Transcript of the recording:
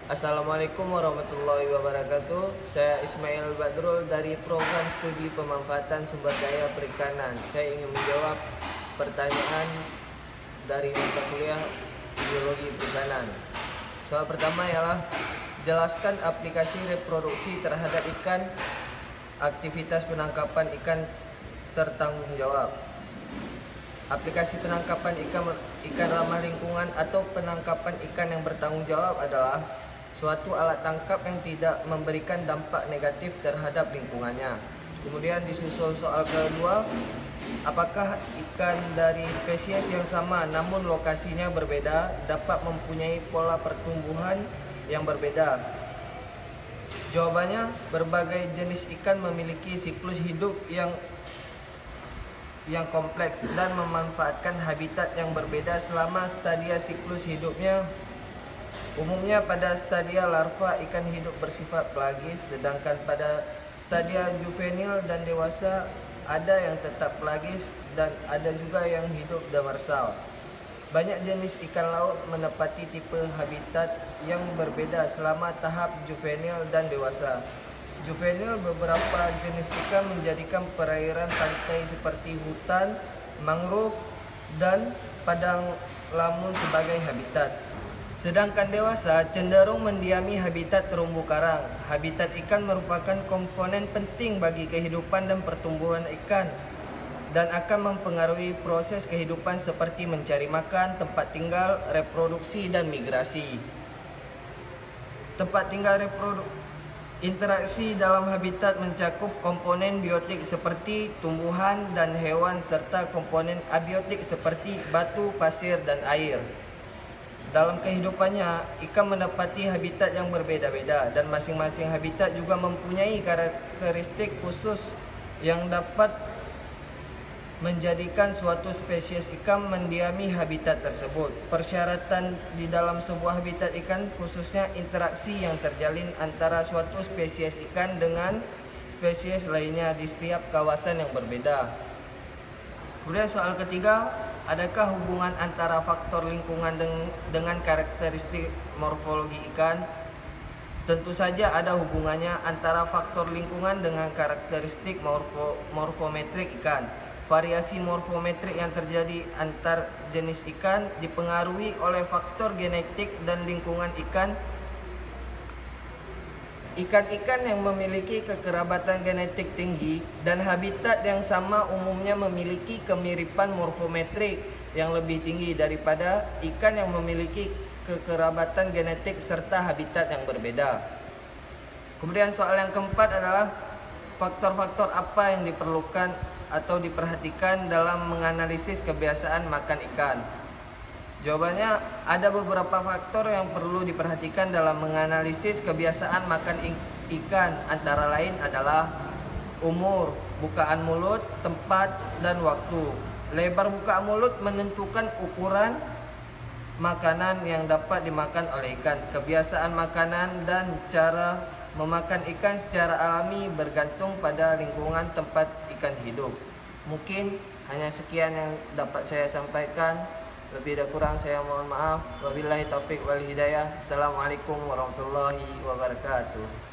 Assalamualaikum warahmatullahi wabarakatuh. Saya Ismail Badrul dari Program Studi Pemanfaatan Sumber Daya Perikanan. Saya ingin menjawab pertanyaan dari mata kuliah Biologi Perikanan. Soal pertama ialah jelaskan aplikasi reproduksi terhadap ikan, aktivitas penangkapan ikan tertanggung jawab. Aplikasi penangkapan ikan ramah lingkungan atau penangkapan ikan yang bertanggung jawab adalah suatu alat tangkap yang tidak memberikan dampak negatif terhadap lingkungannya. Kemudian disusul soal kedua, apakah ikan dari spesies yang sama namun lokasinya berbeda dapat mempunyai pola pertumbuhan yang berbeda? Jawabannya, berbagai jenis ikan memiliki siklus hidup yang kompleks dan memanfaatkan habitat yang berbeda selama stadia siklus hidupnya. Umumnya pada stadia larva ikan hidup bersifat pelagis, sedangkan pada stadia juvenil dan dewasa ada yang tetap pelagis dan ada juga yang hidup demersal. Banyak jenis ikan laut menepati tipe habitat yang berbeda selama tahap juvenil dan dewasa. Juvenil, beberapa jenis ikan menjadikan perairan pantai seperti hutan, mangrove, dan padang lamun sebagai habitat. Sedangkan dewasa cenderung mendiami habitat terumbu karang. Habitat ikan merupakan komponen penting bagi kehidupan dan pertumbuhan ikan dan akan mempengaruhi proses kehidupan seperti mencari makan, tempat tinggal, reproduksi, dan migrasi. Tempat tinggal interaksi dalam habitat mencakup komponen biotik seperti tumbuhan dan hewan serta komponen abiotik seperti batu, pasir, dan air. Dalam kehidupannya, ikan menepati habitat yang berbeda-beda dan masing-masing habitat juga mempunyai karakteristik khusus yang dapat menjadikan suatu spesies ikan mendiami habitat tersebut. Persyaratan di dalam sebuah habitat ikan khususnya interaksi yang terjalin antara suatu spesies ikan dengan spesies lainnya di setiap kawasan yang berbeda. Kemudian soal ketiga, adakah hubungan antara faktor lingkungan dengan karakteristik morfologi ikan? Tentu saja ada hubungannya antara faktor lingkungan dengan karakteristik morfometrik ikan. Variasi morfometrik yang terjadi antar jenis ikan dipengaruhi oleh faktor genetik dan lingkungan ikan. Ikan-ikan yang memiliki kekerabatan genetik tinggi dan habitat yang sama umumnya memiliki kemiripan morfometrik yang lebih tinggi daripada ikan yang memiliki kekerabatan genetik serta habitat yang berbeda. Kemudian soal yang keempat adalah faktor-faktor apa yang diperlukan atau diperhatikan dalam menganalisis kebiasaan makan ikan. Jawabannya, ada beberapa faktor yang perlu diperhatikan dalam menganalisis kebiasaan makan ikan. Antara lain adalah umur, bukaan mulut, tempat, dan waktu. Lebar bukaan mulut menentukan ukuran makanan yang dapat dimakan oleh ikan. Kebiasaan makanan dan cara memakan ikan secara alami bergantung pada lingkungan tempat ikan hidup. Mungkin hanya sekian yang dapat saya sampaikan. Lebih dan kurang saya mohon maaf. Wabillahi taufiq wal hidayah. Assalamualaikum warahmatullahi wabarakatuh.